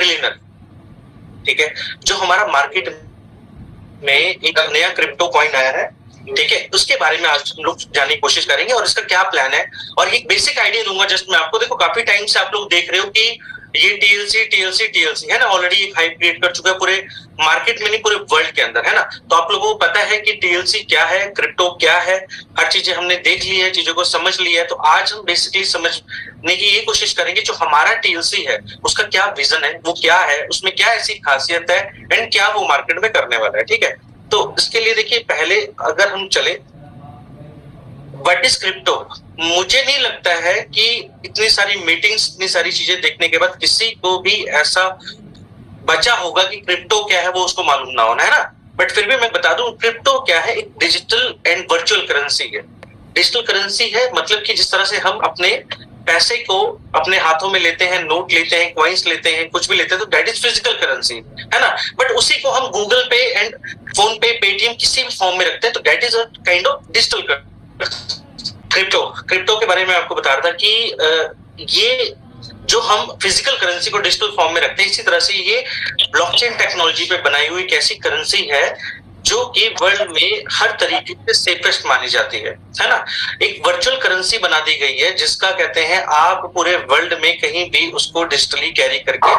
Trillionaire, ठीक है, जो हमारा मार्केट में एक नया क्रिप्टो कॉइन आया है, ठीक है, उसके बारे में आज हम लोग जानने की कोशिश करेंगे और इसका क्या प्लान है। और एक बेसिक आइडिया दूंगा जस्ट मैं आपको। देखो काफी टाइम से आप लोग देख रहे हो कि ये टीएलसी टीएलसी टीएलसी है ना, ऑलरेडी एक हाइप क्रिएट कर चुका है पूरे मार्केट में, नहीं पूरे वर्ल्ड के अंदर, है ना। तो आप लोगों को पता है कि टीएलसी क्या है, क्रिप्टो क्या है, हर चीजें हमने देख ली है, चीजों को समझ लिया है। तो आज हम बेसिकली समझने की ये कोशिश करेंगे जो हमारा टीएलसी है उसका क्या विजन है, वो क्या है, उसमें क्या ऐसी खासियत है एंड क्या वो मार्केट में करने वाला है, ठीक है। तो इसके लिए देखिए पहले अगर हम चले व्हाट इज क्रिप्टो, मुझे नहीं लगता है कि इतनी सारी मीटिंग्स, इतनी सारी चीजें देखने के बाद किसी को भी ऐसा बचा होगा कि क्रिप्टो क्या है वो उसको मालूम ना होना, है ना। बट फिर भी मैं बता दूं क्रिप्टो क्या है, एक डिजिटल एंड वर्चुअल करेंसी है। डिजिटल करेंसी है मतलब कि जिस तरह से हम अपने पैसे को अपने हाथों में लेते हैं, नोट लेते हैं, कॉइन्स लेते हैं, कुछ भी लेते हैं, तो दैट इज फिजिकल करेंसी, है ना। बट उसी को हम गूगल पे एंड फोन पे, पेटीएम किसी भी फॉर्म में रखते हैं, तो that is a kind of digital crypto के बारे में आपको बता रहा था कि ये जो हम फिजिकल करेंसी को डिजिटल फॉर्म में रखते हैं, इसी तरह से ये ब्लॉकचेन टेक्नोलॉजी पे बनाई हुई एक ऐसी करेंसी है जो कि वर्ल्ड में हर तरीके से सेफेस्ट मानी जाती है ना। एक वर्चुअल करेंसी बना दी गई है जिसका कहते हैं आप पूरे वर्ल्ड में कहीं भी उसको डिजिटली कैरी करके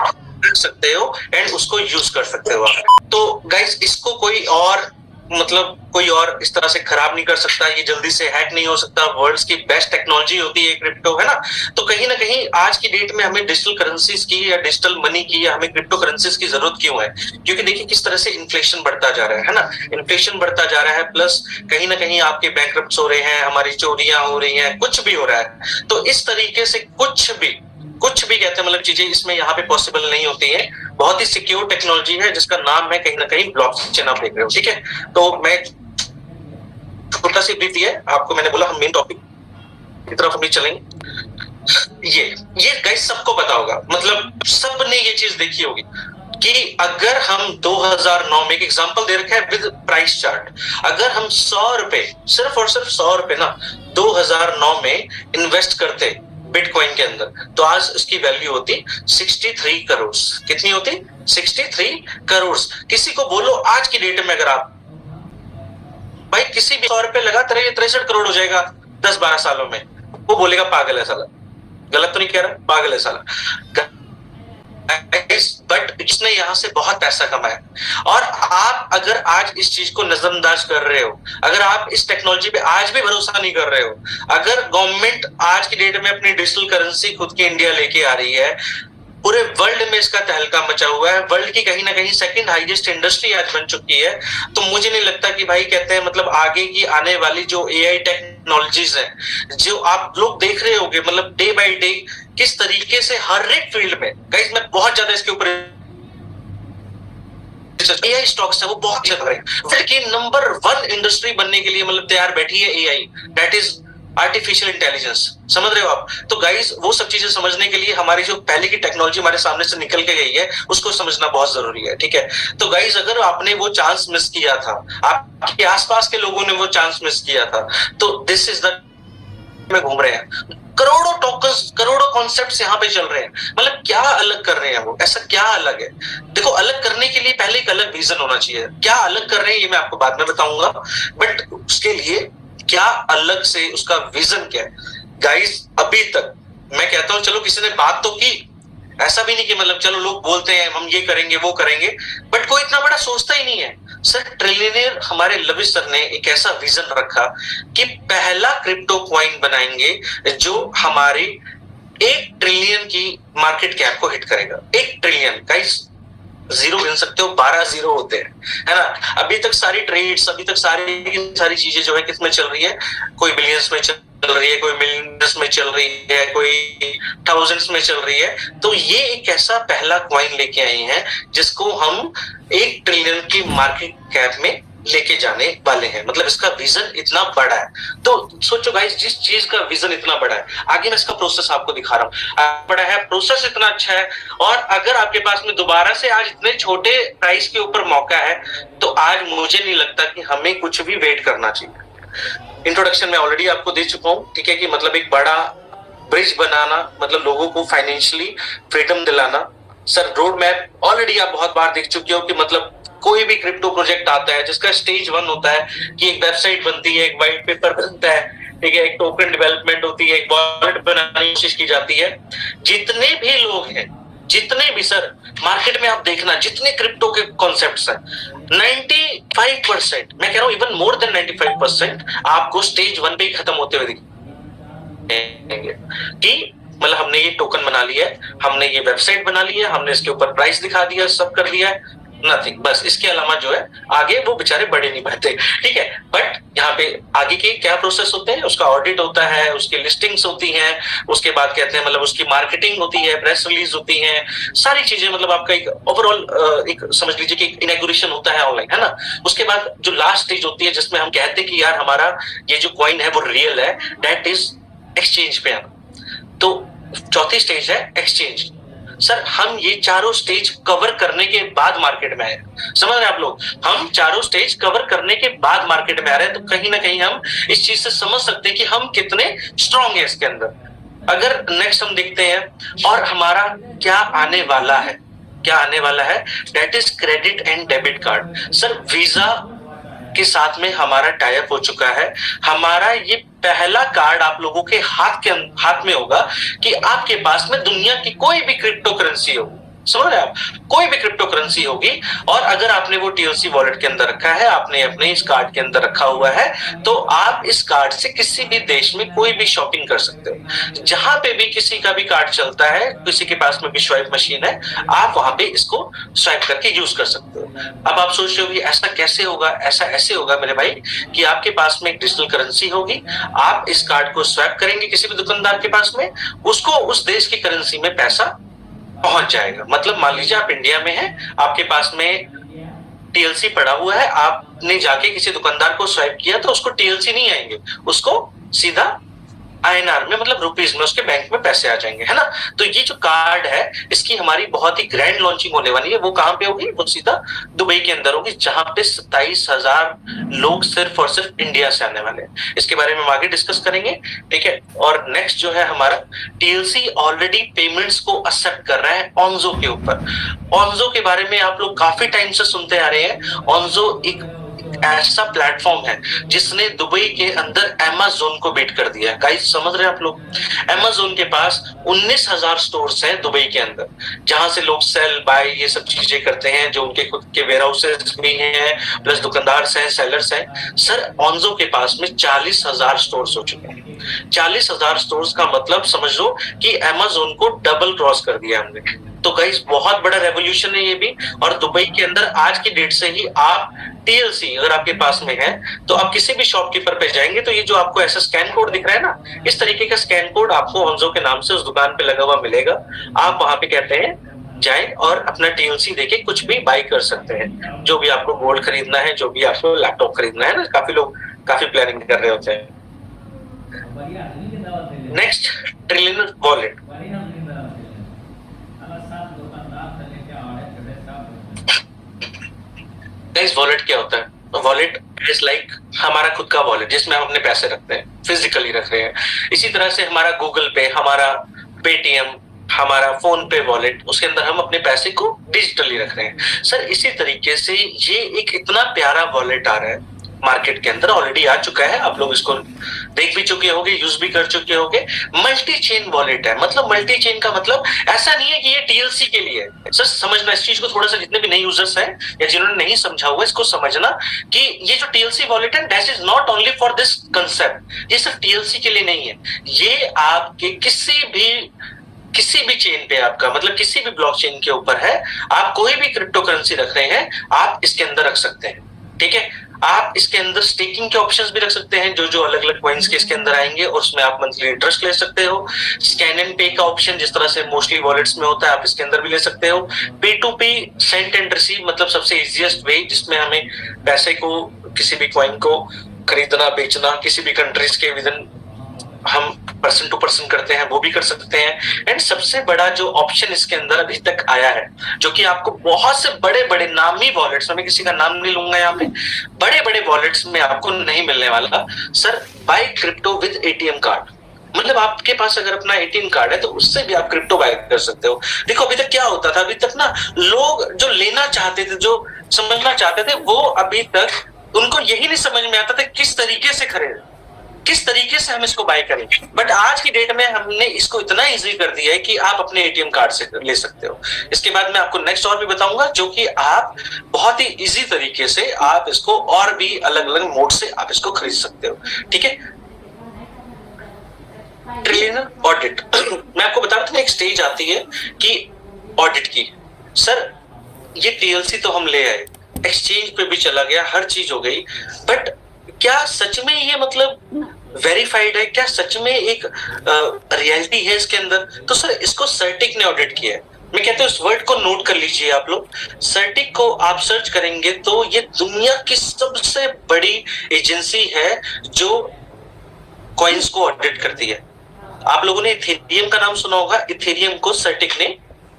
रख सकते हो एंड उसको यूज कर सकते हो आप। तो गाइस इसको कोई और मतलब कोई और इस तरह से खराब नहीं कर सकता, ये जल्दी से हैक नहीं हो सकता। वर्ल्ड्स की बेस्ट टेक्नोलॉजी होती है क्रिप्टो, है ना। तो कहीं ना कहीं आज की डेट में हमें डिजिटल करेंसीज की या डिजिटल मनी की या हमें क्रिप्टो करेंसीज की जरूरत क्यों है, क्योंकि देखिए किस तरह से इन्फ्लेशन बढ़ता जा रहा है ना। इन्फ्लेशन बढ़ता जा रहा है, प्लस कहीं ना कहीं आपके बैंकरप्ट्स हो रहे हैं, हमारी चोरियां हो रही हैं, कुछ भी हो रहा है। तो इस तरीके से कुछ भी कहते हैं मतलब चीजें इसमें यहाँ पे पॉसिबल नहीं होती है। बहुत ही सिक्योर टेक्नोलॉजी है जिसका नाम है कहीं ना कहीं ब्लॉकचेन, आप देख रहे हो, ठीक है। तो मैं छोटा सी ब्रीफ है आपको, मैंने बोला हम मेन टॉपिक की तरफ अभी चलेंगे। ये गाइस सबको पता होगा, मतलब सबने ये चीज देखी होगी कि अगर हम 2009 में एक एग्जांपल दे रखा है विद प्राइस चार्ट, अगर हम 100 रुपए सिर्फ और सिर्फ 100 रुपए ना 2009 में इन्वेस्ट करते बिटकॉइन के अंदर, तो आज उसकी वैल्यू होती 63 करोड़। कितनी होती? 63 करोड़। किसी को बोलो आज की डेट में अगर आप भाई किसी भी 100 रुपए लगा 63 करोड़ हो जाएगा 10-12 सालों में, वो बोलेगा पागल है साला। गलत तो नहीं कह रहा, पागल है साला। बट इसने यहां से बहुत पैसा कमाया, और आप अगर आज इस चीज को नजरअंदाज कर रहे हो, अगर आप इस टेक्नोलॉजी पे आज भी भरोसा नहीं कर रहे हो, अगर गवर्नमेंट आज की डेट में अपनी डिजिटल करेंसी खुद की इंडिया लेके आ रही है, पूरे वर्ल्ड में इसका तहलका मचा हुआ है, वर्ल्ड की कहीं ना कहीं सेकंड हाईएस्ट इंडस्ट्री आज बन चुकी है, तो मुझे नहीं लगता कि भाई कहते हैं मतलब आगे की आने वाली जो एआई टेक्नोलॉजीज है जो आप लोग देख रहे होगे, मतलब डे बाय डे किस तरीके से हर एक फील्ड में, गाइस मैं बहुत ज्यादा इसके ऊपर एआई स्टॉक्स है वो बहुत चल रहे हैं। वर्ल्ड की नंबर 1 इंडस्ट्री बनने के लिए मतलब तैयार बैठी है AI, that is artificial intelligence. समझ रहे हो आप? तो गाइस वो सब चीजें समझने के लिए हमारी जो पहले की टेक्नोलॉजी हमारे सामने से निकल के गई है उसको समझना बहुत जरूरी है, ठीक है। तो गाइस अगर आपने वो चांस मिस किया था, आपके आसपास के लोगों ने वो चांस मिस किया था, तो दिस इज द में घूम रहे हैं करोड़ों टोकन्स, करोड़ों कॉन्सेप्ट्स यहाँ पे चल रहे हैं। मतलब क्या अलग कर रहे हैं वो, ऐसा क्या अलग है? देखो अलग करने के लिए पहले एक अलग विजन होना चाहिए। क्या अलग कर रहे हैं ये मैं आपको बाद में बताऊंगा, बट उसके लिए क्या अलग से उसका विजन क्या है। गाइस अभी तक मैं कहता हूं चलो किसी ने बात तो की, ऐसा भी नहीं कि मतलब चलो लोग बोलते हैं हम ये करेंगे वो करेंगे, बट कोई इतना बड़ा सोचता ही नहीं है। सर ट्रिलियनियर हमारे लविश सर ने एक ऐसा विजन रखा कि पहला क्रिप्टो कॉइन बनाएंगे जो हमारी 1 ट्रिलियन की मार्केट कैप को हिट करेगा। 1 ट्रिलियन गाइस, जीरो गिन सकते हो, 12 जीरो होते हैं, है ना। अभी तक सारी ट्रेड्स, अभी तक सारी चीजें जो है किसमें चल रही है, कोई बिलियंस में चल रही है, कोई मिलियंस में चल रही है, कोई थाउजेंड्स में चल रही है। तो ये एक ऐसा पहला कॉइन लेके आए हैं जिसको हम 1 ट्रिलियन की मार्केट कैप में लेके जाने वाले हैं। मतलब इसका विजन इतना बड़ा है। तो सोचो गाइस, जिस चीज का विजन इतना बड़ा है, आगे मैं इसका प्रोसेस आपको दिखा रहा हूँ, बड़ा है, प्रोसेस इतना अच्छा है, और अगर आपके पास में दोबारा से आज इतने छोटे प्राइस के ऊपर मौका है, तो आज मुझे नहीं लगता कि हमें कुछ भी वेट करना चाहिए। इंट्रोडक्शन में ऑलरेडी आपको दे चुका हूँ, ठीक है, कि मतलब एक बड़ा ब्रिज बनाना, मतलब लोगों को फाइनेंशियली फ्रीडम दिलाना, सर रोड मैप ऑलरेडी आप बहुत बार देख चुके हो कि मतलब कोई भी क्रिप्टो प्रोजेक्ट आता है जिसका स्टेज 1 होता है कि एक वेबसाइट बनती है, एक व्हाइट पेपर बनता है, ठीक है, एक टोकन डेवलपमेंट होती है, एक वॉलेट बनाने की कोशिश की जाती है। जितने भी लोग हैं, जितने भी सर मार्केट में आप देखना, जितने क्रिप्टो के कॉन्सेप्ट्स हैं, 95%, मैं कह रहा हूं इवन मोर देन 95% आपको स्टेज 1 पे ही खत्म होते हुए दिखेंगे कि मतलब हमने ये टोकन बना लिया है, हमने ये वेबसाइट बना ली है, हमने इसके ऊपर प्राइस दिखा दिया, सब कर दिया है, नथिंग, बस इसके अलावा जो है आगे वो बेचारे बढ़े नहीं पाते, ठीक है। बट यहाँ पे आगे के क्या प्रोसेस होते हैं, उसका ऑडिट होता है, उसकी लिस्टिंग्स होती हैं, उसके बाद कहते हैं मतलब उसकी मार्केटिंग होती है, प्रेस रिलीज होती है, सारी चीजें, मतलब आपका एक ओवरऑल एक समझ लीजिए कि इनॉग्रेशन होता है ऑनलाइन, है ना। उसके बाद जो लास्ट स्टेज होती है जिसमें हम कहते हैं कि यार हमारा ये जो कॉइन है वो रियल है, दैट इज एक्सचेंज पे आना। तो चौथी स्टेज है एक्सचेंज। सर हम ये चारों स्टेज कवर करने के बाद मार्केट में आए, समझ रहे हैं आप लोग, हम चारों स्टेज कवर करने के बाद मार्केट में आ रहे हैं, तो कहीं ना कहीं हम इस चीज से समझ सकते हैं कि हम कितने स्ट्रांग हैं इसके अंदर। अगर नेक्स्ट हम देखते हैं और हमारा क्या आने वाला है, क्या आने वाला है, that is credit and debit card. Sir visa के साथ में हमारा टाई अप हो चुका है, हमारा ये पहला कार्ड आप लोगों के हाथ में होगा कि आपके पास में दुनिया की कोई भी क्रिप्टो करेंसी हो, समझ रहे हैं आप, कोई भी क्रिप्टो करेंसी होगी, और अगर आपने वो टीएलसी वॉलेट के अंदर रखा है, आपने अपने इस कार्ड के अंदर रखा हुआ है, तो आप इस कार्ड से किसी भी देश में कोई भी शॉपिंग कर सकते हो। जहां पे भी किसी का भी कार्ड चलता है, किसी के पास में भी स्वाइप मशीन है, आप वहां पे इसको स्वाइप करके यूज कर सकते हो। अब आप सोच रहे हो ऐसा कैसे होगा, ऐसा ऐसे होगा मेरे भाई कि आपके पास में एक डिजिटल करेंसी होगी, आप इस कार्ड को स्वैप करेंगे किसी भी दुकानदार के पास में, उसको उस देश की करेंसी में पैसा पहुंच जाएगा। मतलब मान लीजिए आप इंडिया में हैं, आपके पास में टीएलसी पड़ा हुआ है, आपने जाके किसी दुकानदार को स्वाइप किया तो उसको टीएलसी नहीं आएंगे, उसको सीधा आईएनआर में, मतलब रुपीज में उसके बैंक में पैसे आ जाएंगे, है ना। तो ये जो कार्ड है इसकी हमारी बहुत ही ग्रैंड लॉन्चिंग होने वाली है। वो कहां पे होगी, वो सीधा दुबई के अंदर होगी, जहां पे 27,000 लोग सिर्फ और सिर्फ इंडिया से आने वाले हैं। इसके बारे में हम आगे डिस्कस करेंगे, ठीक है। और नेक्स्ट जो है हमारा, टीएलसी ऑलरेडी पेमेंट्स को एक्सेप्ट कर रहा है ऑनजो के ऊपर। ऑनजो के बारे में आप लोग काफी टाइम से सुनते आ रहे हैं। ऑनजो एक ऐसा प्लेटफॉर्म है जिसने दुबई के अंदर अमेज़न को बीट कर दिया है। गाइस समझ रहे हैं आप लोग, अमेज़न के पास 19,000 स्टोर्स हैं दुबई के अंदर, जहां से लोग सेल बाय ये सब चीजें करते हैं, जो उनके खुद के वेयर हाउसेस भी हैं, प्लस दुकानदार हैं, सेलर्स हैं। सर ऑनजो के पास में 40,000 स्टोर्स हो चुके हैं। 40,000 स्टोर्स का मतलब समझ लो कि अमेज़न को डबल क्रॉस कर दिया हमने। तो गाइस बहुत बड़ा रेवोल्यूशन है ये भी। और दुबई के अंदर आज की डेट से ही आप टीएलसी अगर आपके पास में है तो आप किसी भी शॉपकीपर पे जाएंगे तो ये जो आपको ऐसा स्कैन कोड दिख रहा है ना, इस तरीके का स्कैन कोड आपको ऑनजो के नाम से उस दुकान पे लगा हुआ मिलेगा। आप वहां पे कहते हैं जाएं और अपना टीएलसी देके कुछ भी बाय कर सकते हैं, जो भी आपको गोल्ड खरीदना है, जो भी आपको लैपटॉप खरीदना है ना, काफी लोग काफी प्लानिंग कर रहे होते हैं। Next, trillion wallet. Guys wallet क्या होता है? वॉलेट इज लाइक हमारा खुद का वॉलेट जिसमें हम अपने पैसे रखते हैं, फिजिकली रख रहे हैं। इसी तरह से हमारा गूगल पे, हमारा पेटीएम, हमारा फोन पे वॉलेट, उसके अंदर हम अपने पैसे को डिजिटली रख रहे हैं। सर इसी तरीके से ये एक इतना प्यारा वॉलेट आ रहा है मार्केट के अंदर, ऑलरेडी आ चुका है, आप लोग इसको देख भी चुके होंगे, यूज भी कर चुके होंगे। मल्टी चेन वॉलेट है। मतलब मल्टी चेन का मतलब ऐसा नहीं है कि ये टीएलसी के लिए है। सर समझना इस चीज को थोड़ा सा, जितने भी नए यूजर्स हैं या जिन्होंने नहीं समझा हुआ इसको समझना कि ये जो टीएलसी वॉलेट है that is not only for this concept. ये सिर्फ टीएलसी के लिए नहीं है, ये आपके किसी भी चेन पे आपका, मतलब किसी भी ब्लॉकचेन के ऊपर है, आप कोई भी क्रिप्टो करेंसी रख रहे हैं आप इसके अंदर रख सकते हैं, ठीक है। आप इसके अंदर स्टेकिंग के ऑप्शंस भी रख सकते हैं, जो अलग अलग कॉइन्स के इसके अंदर आएंगे, और उसमें आप मंथली इंटरेस्ट ले सकते हो। स्कैन एंड पे का ऑप्शन जिस तरह से मोस्टली वॉलेट्स में होता है, आप इसके अंदर भी ले सकते हो। P2P सेंड एंड रिसीव, मतलब सबसे इजीएस्ट वे जिसमें हमें पैसे को, किसी भी कॉइन को खरीदना बेचना किसी भी कंट्रीज के विदिन हम पर्सन टू पर्सन करते हैं, वो भी कर सकते हैं। एंड सबसे बड़ा जो ऑप्शन इसके अंदर अभी तक आया है, जो कि आपको बहुत से बड़े बड़े नामी वॉलेट्स में, मैं किसी का नाम नहीं लूंगा यहाँ पे, बड़े बड़े वॉलेट्स में आपको नहीं मिलने वाला। Sir buy crypto with ATM card. मतलब आपके पास अगर अपना एटीएम कार्ड है तो उससे भी आप क्रिप्टो बाय कर सकते हो। देखो अभी तक क्या होता था, अभी तक ना लोग जो लेना चाहते थे, जो समझना चाहते थे, वो अभी तक उनको यही नहीं समझ में आता था किस तरीके से खरीदें, किस तरीके से हम इसको बाय करें। बट आज की डेट में हमने इसको इतना इजी कर दिया है कि आप अपने एटीएम कार्ड से ले सकते हो। इसके बाद मैं आपको नेक्स्ट और भी बताऊंगा जो कि आप बहुत ही इजी तरीके से आप इसको और भी अलग अलग मोड से आप इसको खरीद सकते हो। ठीक है, ट्रिलियनर ऑडिट मैं आपको बता रहा था, एक स्टेज आती है कि ऑडिट की, सर ये टीएलसी तो हम ले आए, एक्सचेंज पे भी चला गया, हर चीज हो गई, बट क्या सच में ये मतलब वेरीफाइड है, क्या सच में एक रियलिटी है इसके अंदर? तो सर इसको सर्टिक ने ऑडिट किया है। मैं कहता हूँ इस वर्ड को नोट कर लीजिए आप लोग, सर्टिक को आप सर्च करेंगे तो ये दुनिया की सबसे बड़ी एजेंसी है जो कॉइन्स को ऑडिट करती है। आप लोगों ने इथेरियम का नाम सुना होगा, इथेरियम को सर्टिक ने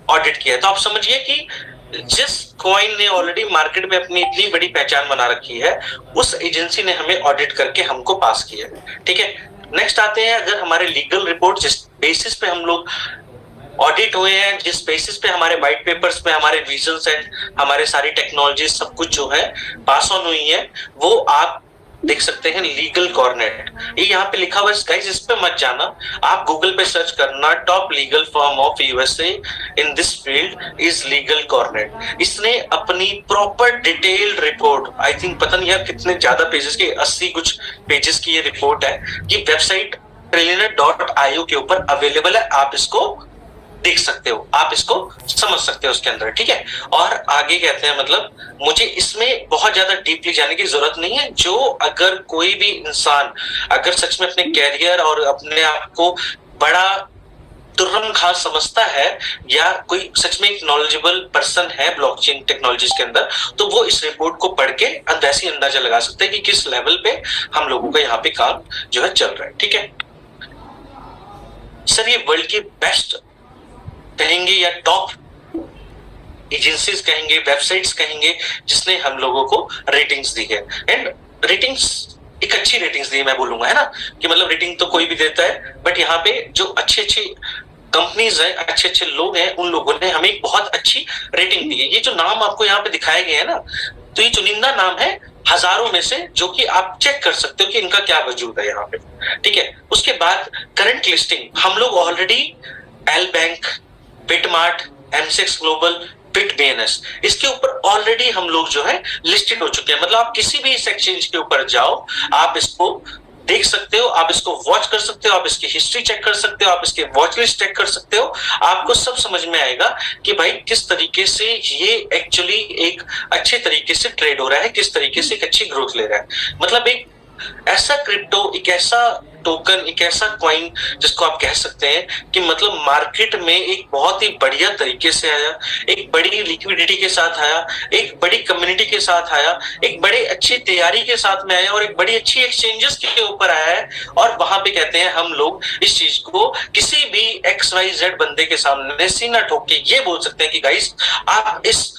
ऑडिट किया है। तो आप समझिए कि जिस कॉइन ने ऑलरेडी मार्केट में अपनी इतनी बड़ी पहचान बना रखी है, उस एजेंसी ने हमें ऑडिट करके हमको पास किया है। ठीक है, नेक्स्ट आते हैं, अगर हमारे लीगल रिपोर्ट जिस बेसिस पे हम लोग ऑडिट हुए हैं, जिस बेसिस पे हमारे व्हाइट पेपर्स पे हमारे विजन्स एंड हमारे सारी टेक्नोलॉजी सब कुछ जो है पास ऑन हुई है, वो आप देख सकते हैं लीगल कॉर्नेट। ये यहाँ पे लिखा हुआ है गाइस, इस पे मत जाना, आप गूगल पे सर्च करना, top legal firm of USA in this field is legal Cornet. इसने अपनी proper detailed report, I think पता नहीं यार कितने ज्यादा पेजेस की, 80 कुछ पेजेस की ये रिपोर्ट है, कि वेबसाइट trillionaire.io के ऊपर अवेलेबल है, आप इसको देख सकते हो, आप इसको समझ सकते हो उसके अंदर। ठीक है, और आगे कहते हैं, मतलब मुझे इसमें बहुत ज्यादा डीपली जाने की जरूरत नहीं है। जो अगर कोई भी इंसान अगर सच में अपने कैरियर और अपने आप को बड़ा तुर्रम खास समझता है, या कोई सच में एक नॉलेजेबल पर्सन है ब्लॉकचेन टेक्नोलॉजीज के अंदर, तो वो इस रिपोर्ट को पढ़ के वैसे अंदाजा लगा सकते हैं कि किस लेवल पे हम लोगों का यहाँ पे काम जो है चल रहा है। ठीक है सर, ये वर्ल्ड की बेस्ट कहेंगे या टॉप एजेंसीज कहेंगे, वेबसाइट्स कहेंगे, जिसने हम लोगों को रेटिंग्स दी है। एंड रेटिंग्स एक अच्छी रेटिंग्स दी है मैं बोलूंगा, है ना, कि मतलब रेटिंग तो कोई भी देता है, बट यहाँ पे जो अच्छी अच्छी कंपनीज है, अच्छे अच्छे लोग हैं, उन लोगों ने हमें एक बहुत अच्छी रेटिंग दी है। ये जो नाम आपको यहाँ पे दिखाए गए हैं ना, तो ये चुनिंदा नाम है हजारों में से, जो कि आप चेक कर सकते हो कि इनका क्या वजूद है यहाँ पे। ठीक है, उसके बाद करंट लिस्टिंग, हम लोग already LBank, BitMart, MEXC global, Bitbns, इसके ऊपर ऑलरेडी हम लोग जो है लिस्टेड हो चुके हैं। मतलब आप किसी भी इस एक्सचेंज के ऊपर जाओ, आप इसको देख सकते हो, आप इसको वॉच कर सकते हो, आप इसकी हिस्ट्री चेक कर सकते हो, आप इसके वॉच लिस्ट चेक कर सकते हो, आपको सब समझ में आएगा कि भाई किस तरीके से ये एक्चुअली एक अच्छे तरीके से ट्रेड हो रहा है, किस तरीके से एक अच्छी ग्रोथ ले रहा है। मतलब एक ऐसा क्रिप्टो, एक ऐसा टोकन, एक ऐसा कॉइन जिसको आप कह सकते हैं कि मतलब मार्केट में एक बहुत ही बढ़िया तरीके से आया, एक बड़ी लिक्विडिटी के साथ आया, एक बड़ी कम्युनिटी के साथ आया, एक बड़े अच्छी तैयारी के साथ में आया, और एक बड़ी अच्छी एक्सचेंजेस के ऊपर आया है। और वहां पे कहते हैं हम लोग इस चीज को किसी भी XYZ बंदे के सामने सीना ठोक के ये बोल सकते हैं कि गाइस आप इस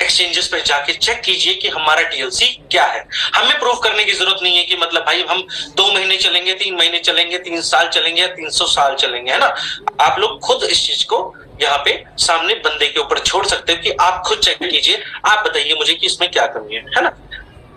एक्सचेंजेस पे जाके चेक कीजिए कि हमारा टीएलसी क्या है। हमें प्रूव करने की जरूरत नहीं है कि मतलब भाई हम 2 महीने चलेंगे, 3 महीने चलेंगे, 3 साल चलेंगे या 300 साल चलेंगे, है ना। आप लोग खुद इस चीज को यहाँ पे सामने बंदे के ऊपर छोड़ सकते हो कि आप खुद चेक कीजिए, आप बताइए मुझे कि इसमें क्या कमी है ना।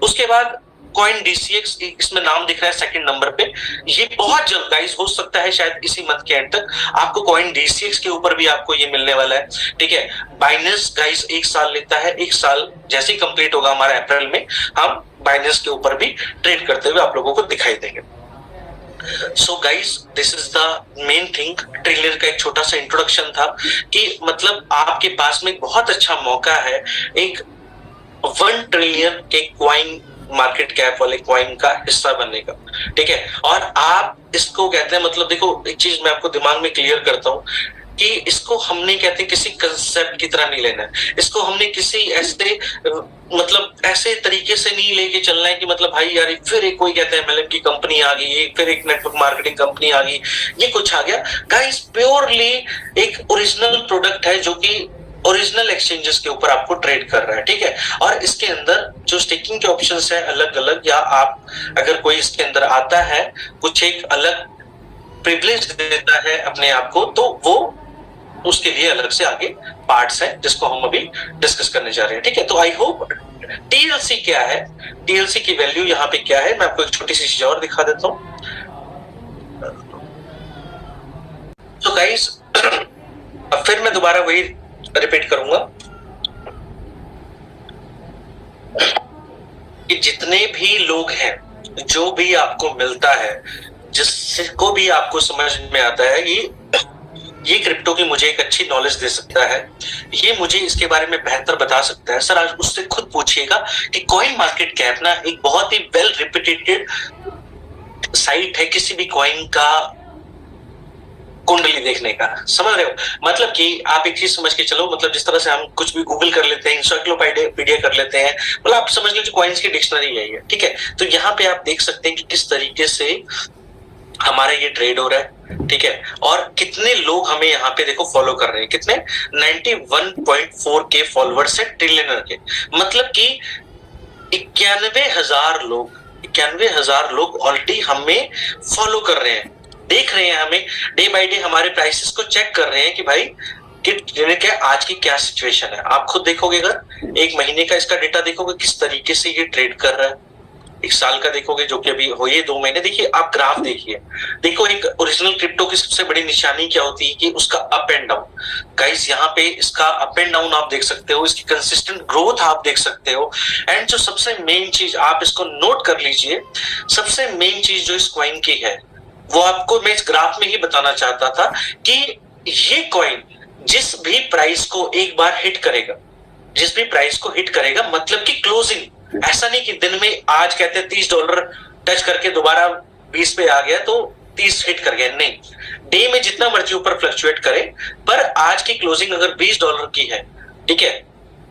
उसके बाद कॉइन DCX, इसमें नाम दिख रहा है सेकंड नंबर पे। ये बहुत जल्द गाइस, हो सकता है शायद इसी मंथ के एंड तक आपको कॉइन DCX के ऊपर भी आपको ये मिलने वाला है। ठीक है, बाइनेंस गाइस 1 साल लेता है, 1 साल जैसे ही कंप्लीट होगा हमारा अप्रैल में, हम बाइनेंस के ऊपर भी ट्रेड करते हुए आप लोगों को दिखाई देंगे। So guys, this is the main thing. Trillionaire का एक छोटा सा इंट्रोडक्शन था कि मतलब आपके पास में एक बहुत अच्छा मौका है एक 1 ट्रिलियन के कॉइन मार्केट कैप वाले कॉइन का हिस्सा बनने का। ठीक है, और आप इसको कहते हैं, मतलब देखो एक चीज मैं आपको दिमाग में क्लियर करता हूँ कि इसको हमने कहते हैं किसी कंसेप्ट की तरह नहीं लेना है, इसको हमने किसी ऐसे मतलब ऐसे तरीके से नहीं लेके चलना है कि मतलब भाई यार फिर एक कोई कहते हैं MLM की कंपनी आ गई, फिर एक नेटवर्क मार्केटिंग कंपनी आ गई, ये कुछ आ गया। गाइस प्योरली एक ओरिजिनल प्रोडक्ट है जो कि ओरिजिनल एक्सचेंजेस के ऊपर आपको ट्रेड कर रहा है। ठीक है, और इसके अंदर जो स्टेकिंग के ऑप्शंस है अलग अलग, या आप अगर कोई इसके अंदर आता है कुछ एक अलग प्रिविलेज देता है अपने आप को, तो वो उसके लिए अलग से आगे पार्ट्स हैं जिसको हम अभी डिस्कस करने जा रहे हैं। ठीक है, तो आई होप टीएलसी क्या है, टीएलसी की वैल्यू यहाँ पे क्या है, मैं आपको एक छोटी सी चीज और दिखा देता हूं। तो गाइस अब फिर मैं दोबारा वही रिपीट करूंगा कि जितने भी लोग हैं, जो भी आपको मिलता है, जिसको भी आपको समझ में आता है ये क्रिप्टो की मुझे एक अच्छी नॉलेज दे सकता है, ये मुझे इसके बारे में बेहतर बता सकता है, सर आज उससे खुद पूछिएगा कि कॉइन मार्केट कैप ना एक बहुत ही वेल रिप्यूटेड साइट है किसी भी कॉइन का कुंडली देखने का। समझ रहे हो, मतलब कि आप एक चीज समझ के चलो, मतलब जिस तरह से हम कुछ भी गूगल कर लेते हैं, इंसाइक्लोपीडिया कर लेते हैं, मतलब आप समझ लीजिए कॉइन्स की डिक्शनरी यही है। ठीक है, तो यहाँ पे आप देख सकते हैं कि किस तरीके से हमारा ये ट्रेड हो रहा है। ठीक है, और कितने लोग हमें यहाँ पे देखो फॉलो कर रहे हैं, कितने 91.4 के फॉलोअर्स है ट्रिलियनर के, मतलब कि 91,000 लोग ऑलरेडी हमें फॉलो कर रहे हैं, देख रहे हैं हमें डे बाय डे, हमारे प्राइसेस को चेक कर रहे हैं कि भाई कि आज की क्या सिचुएशन है। आप खुद देखोगे, अगर एक महीने का इसका डेटा देखोगे किस तरीके से ये ट्रेड कर रहा है, एक साल का देखोगे जो कि अभी हो ये 2 महीने, देखिए आप ग्राफ देखिए, देखो एक ओरिजिनल क्रिप्टो की सबसे बड़ी निशानी क्या होती है कि उसका अप एंड डाउन। गाइस यहाँ पे इसका अप एंड डाउन आप देख सकते हो, इसकी कंसिस्टेंट ग्रोथ आप देख सकते हो, एंड जो सबसे मेन चीज आप इसको नोट कर लीजिए, सबसे मेन चीज जो इस कॉइन की है वो आपको मैं इस ग्राफ में ही बताना चाहता था कि ये कॉइन जिस भी प्राइस को एक बार हिट करेगा, जिस भी प्राइस को हिट करेगा, मतलब कि क्लोजिंग, ऐसा नहीं कि दिन में आज कहते हैं $30 टच करके दोबारा 20 पे आ गया तो 30 हिट कर गया, नहीं, डे में जितना मर्जी ऊपर फ्लक्चुएट करे, पर आज की क्लोजिंग अगर $20 की है, ठीक है,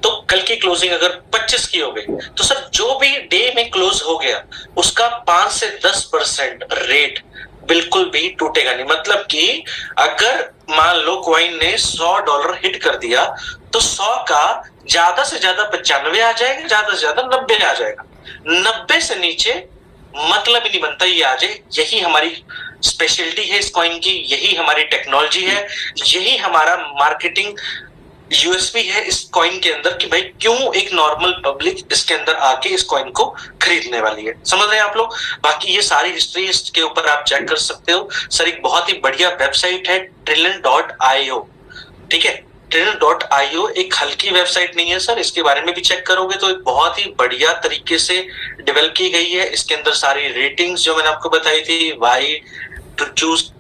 तो कल की क्लोजिंग अगर 25 की हो गई, तो सर जो भी डे में क्लोज हो गया उसका 5 से 10% रेट बिल्कुल भी टूटेगा नहीं। मतलब कि अगर मान लो कॉइन ने $100 हिट कर दिया तो 100 का ज्यादा से ज्यादा 95 आ जाएगा, ज्यादा से ज्यादा 90 आ जाएगा, 90 से नीचे मतलब ही नहीं बनता ये आ जाए। यही हमारी स्पेशलिटी है इस कॉइन की, यही हमारी टेक्नोलॉजी है, यही हमारा मार्केटिंग यूएसपी है इस कॉइन के अंदर कि भाई क्यों एक नॉर्मल पब्लिक इसके अंदर आके इस कॉइन को खरीदने वाली है। समझ रहे हैं आप लोग, बाकी ये सारी हिस्ट्री इसके ऊपर आप चेक कर सकते हो। सर एक बहुत ही बढ़िया वेबसाइट है trillion.io, ठीक है, trillion.io एक हल्की वेबसाइट नहीं है सर, इसके बारे में भी चेक करोगे तो एक बहुत ही बढ़िया तरीके से डेवलप की गई है। इसके अंदर सारी रेटिंग्स जो मैंने आपको बताई थी, वाई टू चूज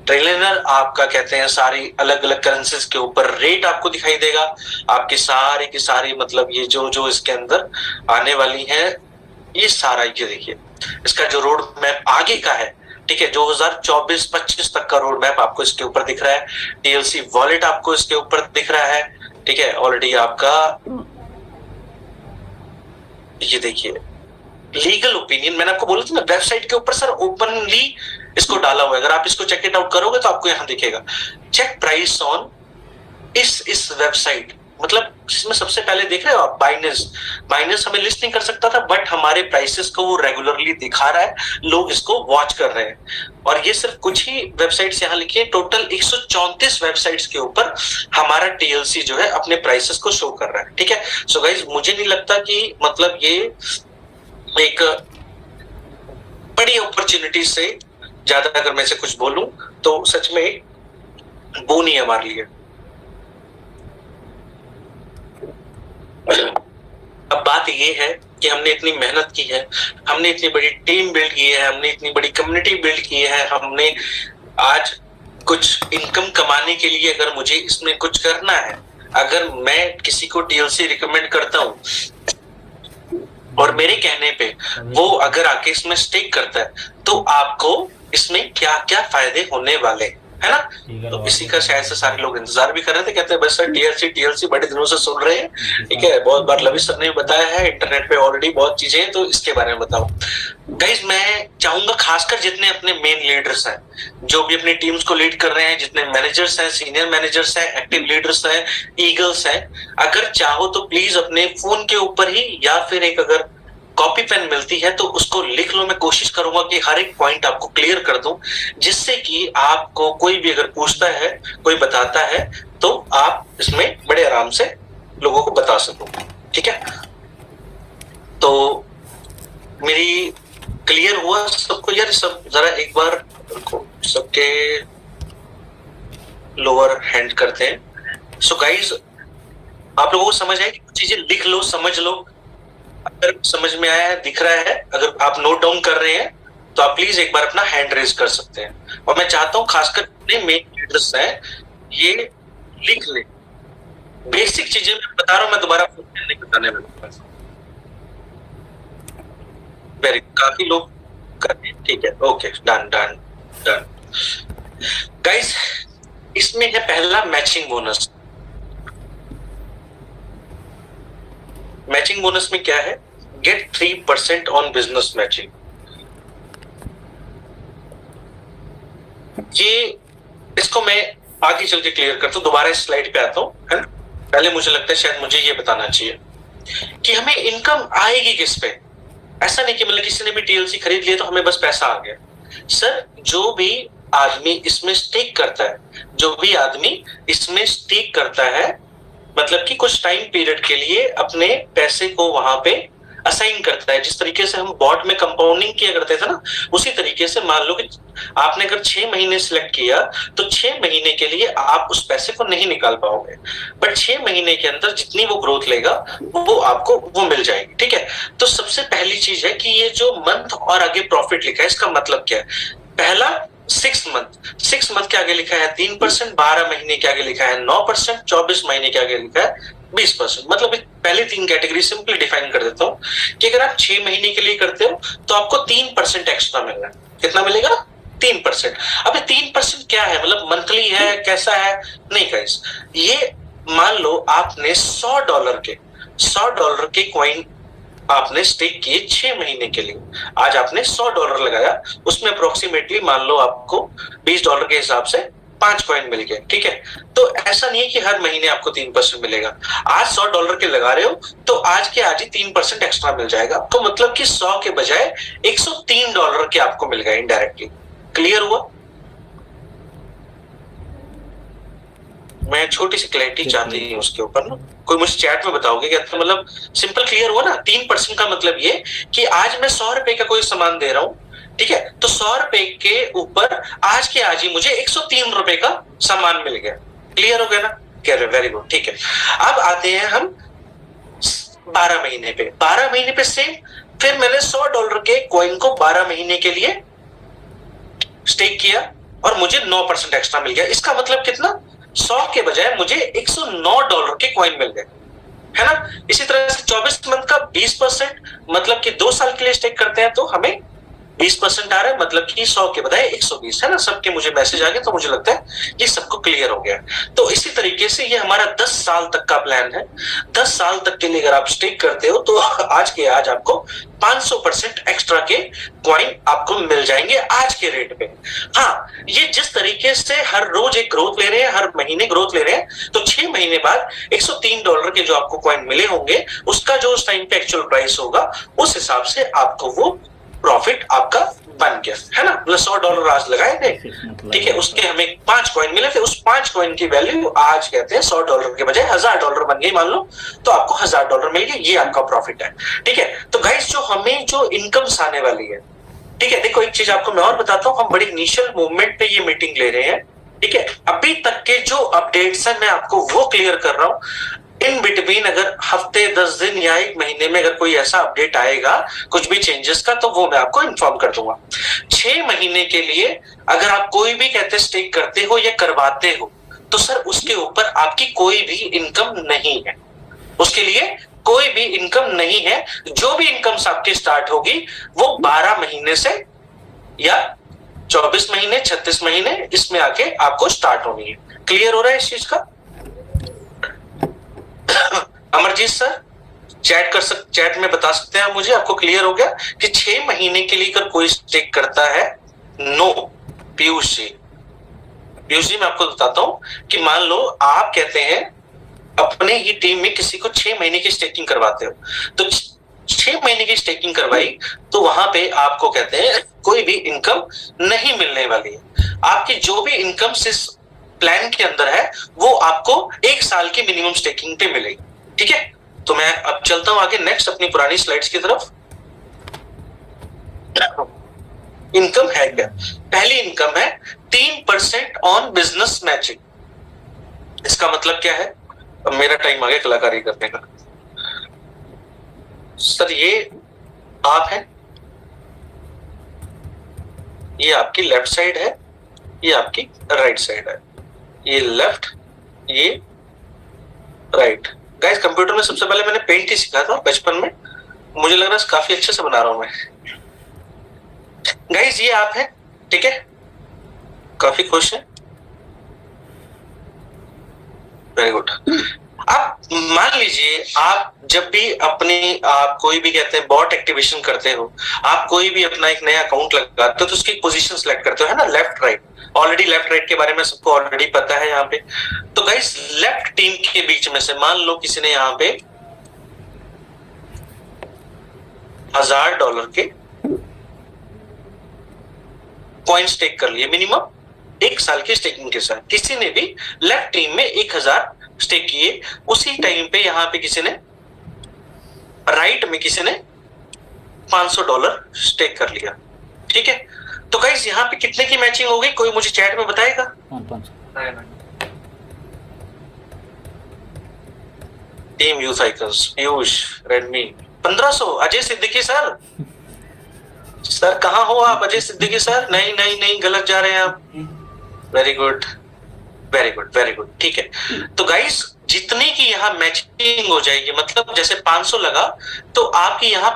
ट्रिलियनर, आपका कहते हैं सारी अलग अलग करेंसीज के ऊपर रेट आपको दिखाई देगा, आपकी सारी की सारी मतलब ये जो जो इसके अंदर आने वाली है ये सारा, ये देखिए इसका जो रोड मैप आगे का है, ठीक है, 2024-25 तक का रोड मैप आपको इसके ऊपर दिख रहा है। टीएलसी वॉलेट आपको इसके ऊपर दिख रहा है, ठीक है, ऑलरेडी आपका ये देखिए लीगल ओपिनियन मैंने आपको बोला था ना, वेबसाइट के ऊपर सर ओपनली इसको डाला हुआ है, अगर आप इसको चेक इट आउट करोगे तो आपको यहां दिखेगा चेक प्राइस ऑन इस वेबसाइट, मतलब जिसमें सबसे पहले देख रहे हो आप बाइनेंस हमें लिस्ट नहीं कर सकता था, बट हमारे प्राइसेस को वो रेगुलरली दिखा रहा है, लोग इसको वॉच कर रहे हैं। और ये सिर्फ कुछ ही वेबसाइट्स यहाँ लिखी है, टोटल 134 वेबसाइट्स के ऊपर हमारा टीएलसी जो है अपने प्राइसेस को शो कर रहा है। ठीक है, सो गाइस मुझे नहीं लगता कि मतलब ये एक बड़ी अपॉर्चुनिटी से ज्यादा अगर मैं से कुछ बोलूं तो सच में वो नहीं है हमारे लिए। अब बात ये है कि हमने इतनी मेहनत की है, हमने इतनी बड़ी टीम बिल्ड की है, हमने इतनी बड़ी कम्युनिटी बिल्ड की है, हमने आज कुछ इनकम कमाने के लिए अगर मुझे इसमें कुछ करना है, अगर मैं किसी को टीएलसी रिकमेंड करता हूं और मेरे कहने पे वो अगर आके इसमें स्टेक करता है तो आपको इसमें क्या क्या फायदे होने वाले है ना। तो इसी का शायद से सारे लोग इंतजार भी कर रहे थे, कहते हैं बस सर टीएलसी बड़े दिनों से सुन रहे हैं, ठीक है, बहुत बार लवी सर ने बताया है, इंटरनेट पे ऑलरेडी बहुत चीजें हैं, तो इसके बारे में बताओ। गाइस मैं चाहूंगा खासकर जितने अपने मेन लीडर्स हैं, जो भी अपनी टीम्स को लीड कर रहे हैं, जितने मैनेजर्स हैं, सीनियर मैनेजर्स हैं, एक्टिव लीडर्स हैं, ईगल्स हैं, अगर चाहो तो प्लीज अपने फोन के ऊपर ही या फिर एक अगर कॉपी पेन मिलती है तो उसको लिख लो। मैं कोशिश करूंगा कि हर एक पॉइंट आपको क्लियर कर दूं, जिससे कि आपको कोई भी अगर पूछता है, कोई बताता है, तो आप इसमें बड़े आराम से लोगों को बता सको। ठीक है, तो मेरी क्लियर हुआ सबको यार? सब जरा एक बार सबके लोअर हैंड करते हैं। सो गाइज, आप लोगों को समझ आए कि चीजें लिख लो, समझ लो। अगर समझ में आया है, दिख रहा है, अगर आप नोट डाउन कर रहे हैं तो आप प्लीज एक बार अपना हैंड रेज कर सकते हैं। और मैं चाहता हूं खासकर अपने मेन लीडर्स हैं, ये लिख ले। बेसिक चीजें मैं बता रहा हूं, मैं दोबारा नहीं बताने वाला। वेरी, काफी लोग कर रहे हैं। ठीक है, okay, done done done. Guys, इसमें है पहला मैचिंग बोनस। मैचिंग बोनस में क्या है? Get 3% on business matching. ये इसको मैं आगे चल के क्लियर करता हूं, दोबारा इस स्लाइड पे आता हूं, है ना? पहले मुझे लगता है शायद मुझे ये बताना चाहिए कि हमें इनकम आएगी किस पे। ऐसा नहीं कि मतलब किसी ने भी टीएलसी खरीद लिया तो हमें बस पैसा आ गया। सर, जो भी आदमी इसमें स्टेक करता है, जो भी आदमी इसमें स्टेक करता है, मतलब कि कुछ टाइम पीरियड के लिए अपने पैसे को वहां पे असाइन करता है, जिस तरीके से हम बॉट में कंपाउंडिंग किया करते थे ना, उसी तरीके से मान लो कि आपने अगर 6 महीने सिलेक्ट किया तो 6 महीने के लिए आप उस पैसे को नहीं निकाल पाओगे, बट 6 महीने के अंदर जितनी वो ग्रोथ लेगा वो आपको वो मिल जाएगी। ठीक है, तो सबसे पहली चीज है कि ये जो मंथ और आगे प्रॉफिट लिखा है, इसका मतलब क्या है? पहला 6 मंथ के आगे लिखा है 3%, 12 महीने के आगे लिखा है 9%, 24 महीने के आगे लिखा है 20%। मतलब पहले 3 कैटेगरी सिंपली डिफाइन कर देता हूं कि अगर आप 6 महीने के लिए करते हो तो आपको 3% एक्स्ट्रा मिल रहा है। कितना मिलेगा? 3%। अब 3% क्या है? मतलब मंथली है, कैसा है? नहीं गाइस, ये मान लो आपने $100 के कॉइन आपने स्टेक किए 6 महीने के लिए। आज आपने $100 लगाया, उसमें अप्रोक्सीमेटली मान लो आपको $20 के हिसाब से 5 कॉइन मिल गए। ठीक है, तो ऐसा नहीं है कि हर महीने आपको 3% मिलेगा। आज $100 के लगा रहे हो तो आज के आज ही 3% एक्स्ट्रा मिल जाएगा। तो मतलब कि 100 के बजाय $103 के आपको मिल गए इनडायरेक्टली। क्लियर हुआ? मैं छोटी सी क्लैरिटी चाहती हूँ उसके ऊपर ना, कोई मुझे चैट में बताओगे क्या? तो मतलब सिंपल क्लियर हुआ ना? 3% का मतलब ये कि आज मैं $100 का कोई सामान दे रहा हूँ, ठीक है, तो $100 के ऊपर आज के आज ही मुझे $103 का सामान मिल गया। क्लियर हो गया ना? Very good. ठीक है, अब आते हैं हम 12 महीने पे। 12 महीने पे सेम, फिर मैंने $100 के कॉइन को 12 महीने के लिए स्टेक किया और मुझे 9% एक्स्ट्रा मिल गया। इसका मतलब कितना? 100 के बजाय मुझे $109 के कॉइन मिल गए, है ना? इसी तरह से 24 मंथ का 20%, मतलब कि 2 साल के लिए स्टेक करते हैं तो हमें 20% आ रहा है, मतलब कि 100 के बजाय 120, है ना? सबके मुझे मैसेज आ गए, तो मुझे लगता है ये सबको क्लियर हो गया। तो इसी तरीके से ये हमारा 10 साल तक का प्लान है। 10 साल तक के लिए अगर आप स्टेक करते हो तो आज के आज आपको 500% एक्स्ट्रा के कॉइन आपको मिल जाएंगे आज के रेट पे। हाँ, ये जिस तरीके से हर रोज एक ग्रोथ ले रहे हैं, हर महीने ग्रोथ ले रहे हैं, तो 6 महीने बाद $103 के जो आपको कॉइन मिले होंगे, उसका जो उस टाइम पे एक्चुअल प्राइस होगा, उस हिसाब से आपको वो प्रॉफिट आपका बन गया, है ना? मतलब $100 आज लगाए थे, ठीक है, उसके हमें 5 कॉइन मिले थे। उस 5 कॉइन की वैल्यू आज कहते हैं $100 के बजाय $1000 बन गई, मान लो, तो आपको $1000 मिल गया। ये आपका प्रॉफिट है। ठीक है, तो गाइस, जो हमें जो इनकम्स आने वाली है, ठीक है, देखो एक चीज आपको मैं और बताता हूँ, हम बड़ी इनिशियल मूवमेंट पे ये मीटिंग ले रहे हैं। ठीक है, अभी तक के जो अपडेट्स है मैं आपको वो क्लियर कर रहा हूँ। इन बिटवीन अगर हफ्ते 10 दिन या 1 महीने में अगर कोई ऐसा अपडेट आएगा कुछ भी चेंजेस का, तो वो मैं आपको इन्फॉर्म कर दूंगा। 6 महीने के लिए अगर आप कोई भी कहते स्टेक करते हो या करवाते हो, तो सर उसके ऊपर आपकी कोई भी इनकम नहीं है। उसके लिए कोई भी इनकम नहीं है। जो भी इनकम आपकी स्टार्ट होगी वो 12 महीने से या 24 महीने, 36 महीने, इसमें आके आपको स्टार्ट होनी है। क्लियर हो रहा है इस चीज का? अमरजीत सर चैट में बता सकते हैं मुझे, आपको क्लियर हो गया कि 6 महीने के लिए अगर कोई स्टेक करता है? नो। पीयूष जी मैं आपको बताता हूं कि मान लो आप कहते हैं अपने ही टीम में किसी को 6 महीने की स्टेकिंग करवाते हो, तो 6 महीने की स्टेकिंग करवाई तो वहां पे आपको कहते हैं कोई भी इनकम नहीं मिलने वाली है। आपकी जो भी इनकम इस प्लान के अंदर है वो आपको 1 साल की मिनिमम स्टेकिंग पे मिलेगी। ठीक है, तो मैं अब चलता हूं आगे नेक्स्ट अपनी पुरानी स्लाइड्स की तरफ। इनकम है क्या? पहली इनकम है 3% ऑन बिजनेस मैचिंग। इसका मतलब क्या है? अब मेरा टाइम आ गया कलाकारी करने का। सर ये आप है, ये आपकी लेफ्ट साइड है, ये आपकी राइट साइड है, ये लेफ्ट, ये राइट। गाइस कंप्यूटर में सबसे पहले मैंने पेंट ही सीखा था बचपन में, मुझे लग रहा है काफी अच्छे से बना रहा हूं मैं। गाइस ये आप है, ठीक है, काफी खुश है, वेरी गुड। आप मान लीजिए आप जब भी अपनी आप कोई भी कहते हैं बॉट एक्टिवेशन करते हो, आप कोई भी अपना एक नया अकाउंट लगाते हो तो उसकी पोजीशन सेलेक्ट करते हो, है ना, left right. Already left right के बारे में सबको ऑलरेडी पता है यहाँ पे। तो गाइस लेफ्ट टीम के बीच में से मान लो किसी ने यहाँ पे $1000 के कॉइन स्टेक कर लिए मिनिमम 1 साल की स्टेकिंग के साथ। किसी ने भी लेफ्ट टीम में 1000 स्टेक किए, उसी टाइम पे यहां पे किसी ने राइट में किसी ने $500 स्टेक कर लिया। ठीक है, तो गाइस यहां पे कितने की मैचिंग हो गई? कोई मुझे चैट में बताएगा? 500। Team youth icons Piyush Redmi 1500। Ajay Siddiqui sir, sir कहां हो आप अजय सिद्दीकी सर? नहीं नहीं नहीं, गलत जा रहे हैं आप। Very good very good very good, ठीक है। तो गाइस जितने की यहाँ मैचिंग हो जाएगी, मतलब जैसे 500 लगा तो आपकी यहाँ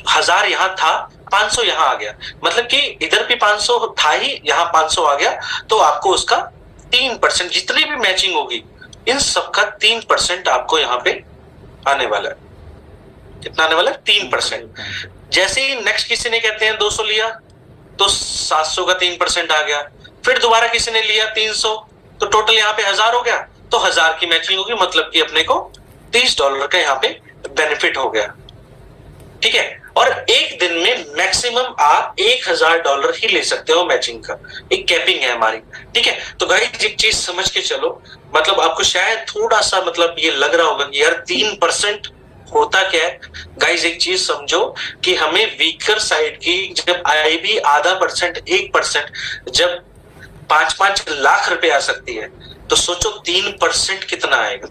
1000 यहाँ था, 500 यहाँ आ गया, मतलब कि इधर भी 500 था ही, यहाँ 500 आ गया, तो आपको उसका 3% जितनी भी मैचिंग होगी इन सबका 3% आपको यहाँ पे आने वाला है। कितना आने वाला है? 3%। जैसे ही नेक्स्ट किसी ने कहते हैं 200 लिया तो 700 का 3% आ गया, फिर दोबारा किसी ने लिया 300 तो टोटल यहाँ पे 1000 हो गया, तो 1000 की मैचिंग होगी, मतलब कि अपने को $30 का यहाँ पे बेनिफिट हो गया। ठीक है, और एक दिन में मैक्सिमम आप $1000 ही ले सकते हो मैचिंग का, एक कैपिंग है हमारी। ठीक है, तो गाइस एक चीज समझ के चलो, मतलब आपको शायद थोड़ा सा मतलब ये लग रहा होगा कि यार 3% होता क्या है। गाइस एक चीज समझो कि हमें वीकर साइड की जब आई भी आधा परसेंट 1% जब 5-5 लाख रुपए आ सकती है, तो सोचो 3% कितना आएगा।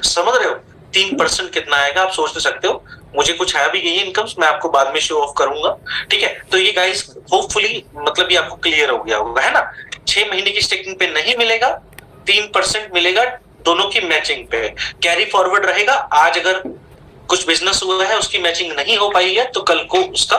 समझ रहे हो 3% कितना आएगा? आप सोच सकते हो। मुझे कुछ है भी यही इनकम्स, मैं आपको बाद में शो ऑफ करूंगा। ठीक है, तो ये गाइस होपफुली मतलब ये आपको क्लियर हो गया होगा, है ना। 6 महीने की स्टेकिंग पे नहीं मिलेगा, 3% मिलेगा दोनों की मैचिंग पे। कैरी फॉरवर्ड रहेगा, आज अगर कुछ बिजनेस हुआ है उसकी मैचिंग नहीं हो पाई है तो कल को उसका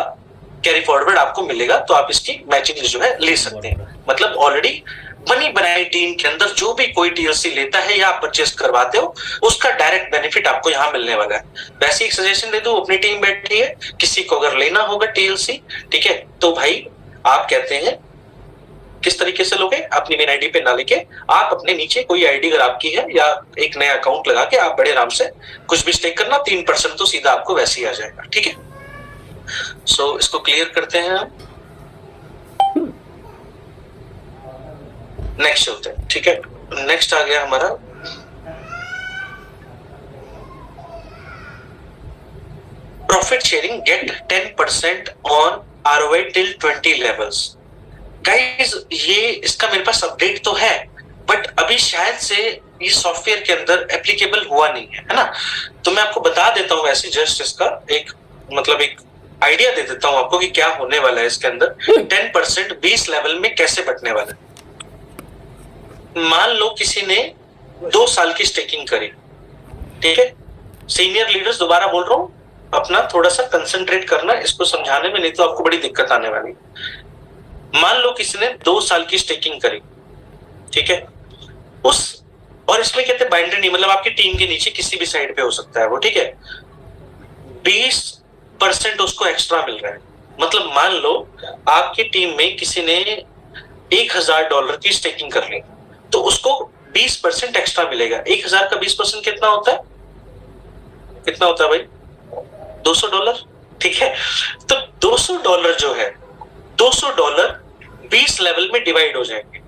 कैरी फॉरवर्ड आपको मिलेगा, तो आप इसकी मैचिंग जो है ले सकते हैं। मतलब ऑलरेडी बनी बनाई टीम के अंदर जो भी कोई टीएलसी लेता है या आप परचेस करवाते हो उसका डायरेक्ट बेनिफिट आपको यहाँ मिलने वाला है। वैसे एक सजेशन दे दूं, अपनी टीम बैठी है, किसी को अगर लेना होगा टीएलसी, ठीक है, तो भाई आप कहते हैं किस तरीके से लोगे? अपनी मेन आईडी पे ना लेके आप अपने नीचे कोई आईडी अगर आपकी है या एक नया अकाउंट लगा के आप बड़े आराम से कुछ भी स्टेक करना, 3% तो सीधा आपको वैसे ही आ जाएगा। ठीक है, सो इसको क्लियर करते हैं हम, नेक्स्ट होते हैं। ठीक है, नेक्स्ट आ गया हमारा profit sharing, get 10% on ROI till 20 levels. Guys ये इसका मेरे पास अपडेट तो है, बट अभी शायद से ये सॉफ्टवेयर के अंदर एप्लीकेबल हुआ नहीं है ना। तो मैं आपको बता देता हूँ वैसे जस्ट इसका एक मतलब एक आइडिया दे देता हूँ आपको कि क्या होने वाला है इसके अंदर। 10% 20 लेवल में कैसे बटने वाला है। मान लो किसी ने 2 साल की स्टेकिंग करी, ठीक है, सीनियर लीडर्स दोबारा बोल रहा हूं, अपना थोड़ा सा कंसंट्रेट करना इसको समझाने में, नहीं तो आपको बड़ी दिक्कत आने वाली। मान लो किसी ने 2 साल की स्टेकिंग करी, ठीक है, उस और इसमें कहते हैं बाइंडरी नहीं, मतलब आपकी टीम के नीचे किसी भी साइड पे हो सकता है वो, ठीक है, 20% उसको एक्स्ट्रा मिल रहा है। मतलब मान लो आपकी टीम में किसी ने $1000 की स्टेकिंग कर ली तो उसको 20% एक्स्ट्रा मिलेगा। 1000 का 20% कितना होता है? कितना होता है भाई? $200, ठीक है। तो $200 जो है, $200 20 लेवल में डिवाइड हो जाएंगे।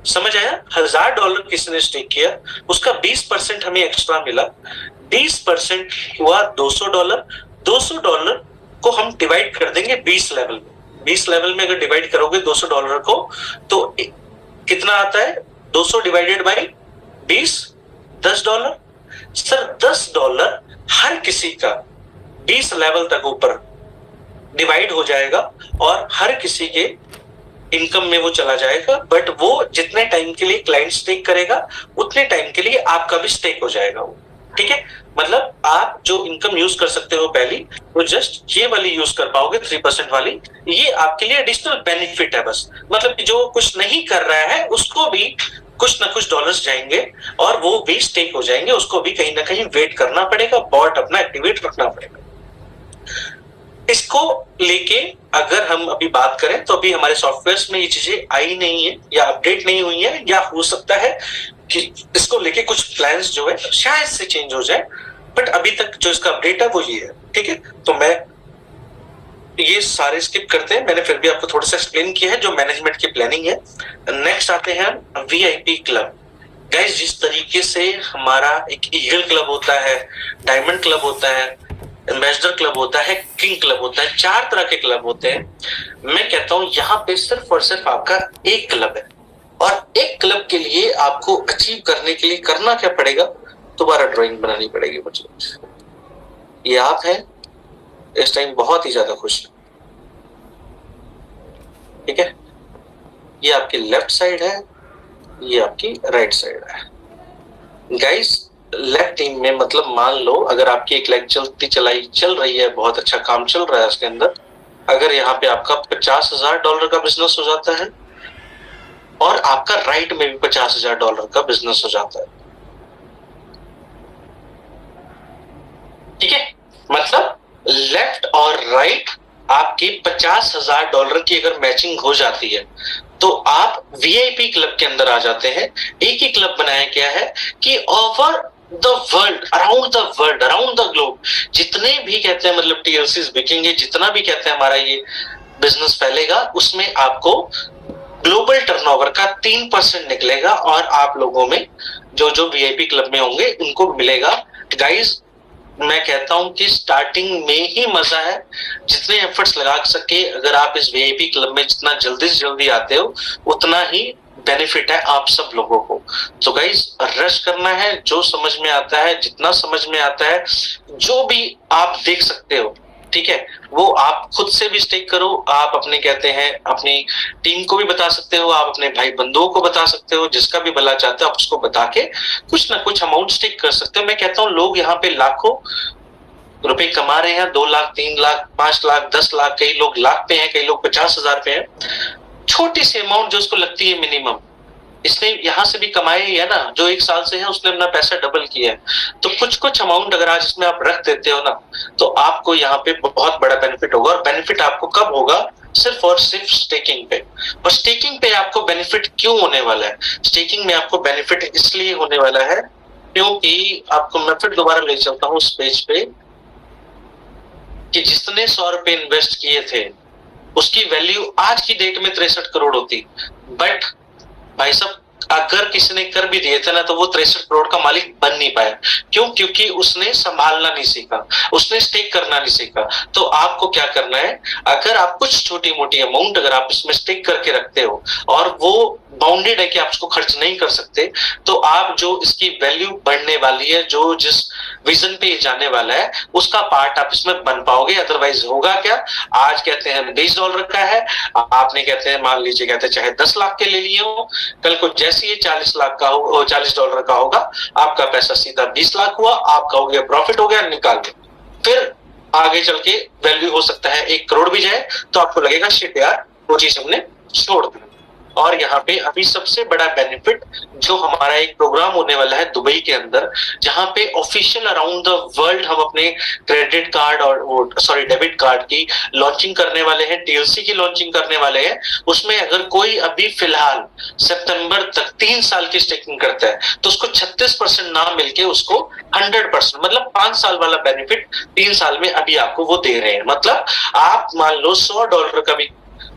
समझ आया? $1000 किसी ने स्टेक किया, उसका 20% हमें एक्स्ट्रा मिला, 20% हुआ $200। $200 को हम डिवाइड कर देंगे 20 लेवल में। 20 लेवल में अगर डिवाइड करोगे $200 को तो कितना आता है? 200 डिवाइडेड बाई 20, $10। सर $10 हर किसी का 20 लेवल तक ऊपर डिवाइड हो जाएगा और हर किसी के इनकम में वो चला जाएगा, बट वो जितने टाइम के लिए क्लाइंट स्टेक करेगा उतने टाइम के लिए आपका भी स्टेक हो जाएगा वो, ठीक है। मतलब आप जो इनकम यूज कर सकते हो पहली, वो जस्ट ये वाली यूज कर पाओगे 3% वाली, ये आपके लिए एडिशनल बेनिफिट है बस। मतलब जो कुछ नहीं कर रहा है उसको भी कुछ ना कुछ डॉलर्स जाएंगे और वो भी स्टेक हो जाएंगे, उसको भी कहीं ना कहीं वेट करना पड़ेगा, बॉट अपना एक्टिवेट रखना पड़ेगा। इसको लेके अगर हम अभी बात करें तो अभी हमारे सॉफ्टवेयर में ये चीजें आई नहीं है या अपडेट नहीं हुई है, या हो सकता है कि इसको लेके कुछ प्लान्स जो है शायद से चेंज हो जाए, बट अभी तक जो इसका अपडेट है वो ये है, ठीक है। तो मैं ये सारे स्किप करते हैं, मैंने फिर भी आपको थोड़ा सा एक्सप्लेन किया है जो मैनेजमेंट की प्लानिंग है। नेक्स्ट आते हैं वीआईपी क्लब। गाइस, जिस तरीके से हमारा एक ईगल क्लब होता है, डायमंड क्लब होता है, एम्बेसडर क्लब होता है, किंग क्लब होता है, 4 तरह के क्लब होते हैं। मैं कहता हूं यहाँ पे सिर्फ और सिर्फ आपका एक क्लब है, और एक क्लब के लिए आपको अचीव करने के लिए करना क्या पड़ेगा? दोबारा ड्राइंग बनानी पड़ेगी मुझे। ये आप हैं, इस टाइम बहुत ही ज्यादा खुश है, ठीक है। ये आपकी लेफ्ट साइड है, ये आपकी राइट साइड है। गाइस, लेफ्ट टीम में मतलब मान लो अगर आपकी एक लेग चल रही है, बहुत अच्छा काम चल रहा है उसके अंदर, अगर यहाँ पे आपका $50,000 का बिजनेस हो जाता है और आपका राइट में भी $50,000 का बिजनेस हो जाता है, ठीक है। मतलब लेफ्ट और राइट आपकी $50,000 की अगर मैचिंग हो जाती है तो आप वीआईपी क्लब के अंदर आ जाते हैं। एक ही क्लब बनाया गया है कि over the world, around the globe, जितने भी कहते हैं मतलब टीएलसीज बिकेंगे, जितना भी कहते हैं हमारा ये बिजनेस फैलेगा, उसमें आपको ग्लोबल टर्नओवर का 3% निकलेगा और आप लोगों में जो वीआईपी क्लब में होंगे उनको मिलेगा। गाइस, मैं कहता हूं कि स्टार्टिंग में ही मजा है, जितने एफर्ट्स लगा सके अगर आप इस वीआईपी क्लब में जितना जल्दी से जल्दी आते हो उतना ही बेनिफिट है आप सब लोगों को। तो गाइस, रश करना है, जो समझ में आता है, जितना समझ में आता है, जो भी आप देख सकते हो, ठीक है, वो आप खुद से भी स्टेक करो। आप अपने कहते हैं अपनी टीम को भी बता सकते हो, आप अपने भाई बंधुओं को बता सकते हो, जिसका भी भला चाहते हो आप उसको बता के कुछ ना कुछ अमाउंट स्टेक कर सकते हो। मैं कहता हूँ लोग यहाँ पे लाखों रुपए कमा रहे हैं, 2 लाख, 3 लाख, 5 लाख, 10 लाख, कई लोग लाख पे हैं, कई लोग 50,000 पे हैं। छोटी सी अमाउंट जो उसको लगती है मिनिमम, इसने यहाँ से भी कमाए है ना, जो 1 साल से है उसने अपना पैसा डबल किया है। तो कुछ अमाउंट अगर आज इसमें आप रख देते हो ना, तो आपको यहाँ पे बहुत बड़ा बेनिफिट होगा। और बेनिफिट आपको कब होगा? सिर्फ और सिर्फ स्टेकिंग पे। और स्टेकिंग पे आपको बेनिफिट क्यों होने वाला है? स्टेकिंग में आपको बेनिफिट इसलिए होने वाला है क्योंकि आपको मैं फिर दोबारा ले चलता हूँ उस पेज पे, कि जिसने 100 रुपए इन्वेस्ट किए थे उसकी वैल्यू आज की डेट में 63 करोड़ होती, बट भाई साहब अगर किसी ने कर भी दिए थे ना तो वो 63 करोड़ का मालिक बन नहीं पाया। क्यों? क्योंकि उसने संभालना नहीं सीखा, उसने स्टेक करना नहीं सीखा। तो आपको क्या करना है, अगर आप कुछ छोटी मोटी अमाउंट अगर आप इसमें स्टेक करके रखते हो और वो बाउंडेड है कि आप उसको खर्च नहीं कर सकते, तो आप जो इसकी वैल्यू बढ़ने वाली है, जो जिस विजन पे जाने वाला है, उसका पार्ट आप इसमें बन पाओगे। अदरवाइज होगा क्या, आज कहते हैं $20 का है, आपने कहते हैं मान लीजिए कहते हैं चाहे 10 लाख के ले लिए हो, कल को जैसे ही 40 लाख का हो, $40 का होगा, आपका पैसा सीधा 20 लाख हुआ, आपका हो गया प्रॉफिट, हो गया, निकाल लो। फिर आगे चल के वैल्यू हो सकता है 1 करोड़ भी जाए तो आपको लगेगा शिट यार, वो चीज हमने छोड़ दी। और यहाँ पे अभी सबसे बड़ा बेनिफिट जो हमारा एक प्रोग्राम होने वाला है दुबई के अंदर, जहाँ पे ऑफिशियल अराउंड द वर्ल्ड हम अपने क्रेडिट कार्ड और वो सॉरी डेबिट कार्ड की लॉन्चिंग करने वाले हैं, टीएलसी की लॉन्चिंग करने वाले हैं। उसमें अगर कोई अभी फिलहाल सितंबर तक 3 साल की स्टेकिंग करता है तो उसको 36% ना मिलके उसको 100% मतलब 5 साल वाला बेनिफिट 3 साल में अभी आपको वो दे रहे हैं। मतलब आप मान लो $100 का भी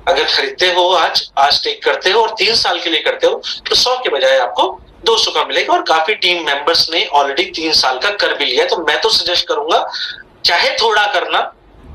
अगर खरीदते हो आज टेक करते हो और 3 साल के लिए करते हो तो 100 के बजाय आपको 200 का मिलेगा। और काफी टीम मेंबर्स ने ऑलरेडी 3 साल का कर भी लिया। तो मैं तो सजेस्ट करूंगा चाहे थोड़ा करना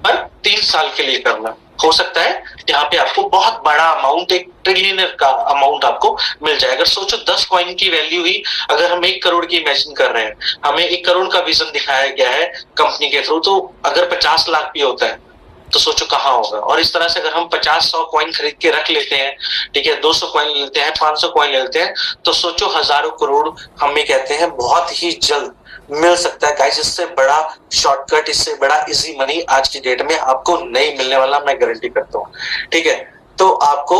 पर 3 साल के लिए करना। हो सकता है यहाँ पे आपको बहुत बड़ा अमाउंट, एक ट्रिलियनर का अमाउंट आपको मिल जाए। अगर सोचो 10 कॉइन की वैल्यू ही अगर हम 1 करोड़ की इमेजिन कर रहे हैं, हमें 1 करोड़ का विजन दिखाया गया है कंपनी के थ्रू, तो अगर 50 लाख भी होता है तो सोचो कहाँ होगा। और इस तरह से अगर हम 50-100 कॉइन खरीद के रख लेते हैं, ठीक है, 200 कॉइन लेते हैं, 500 कॉइन लेते हैं, तो सोचो हजारों करोड़ हम ये कहते हैं बहुत ही जल्द मिल सकता है गाइस। इससे बड़ा शॉर्टकट, इससे बड़ा इजी मनी आज की डेट में आपको नहीं मिलने वाला, मैं गारंटी करता हूँ। ठीक है, तो आपको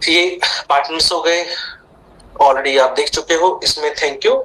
ये पार्टनर्स हो गए, ऑलरेडी आप देख चुके हो इसमें। Thank you.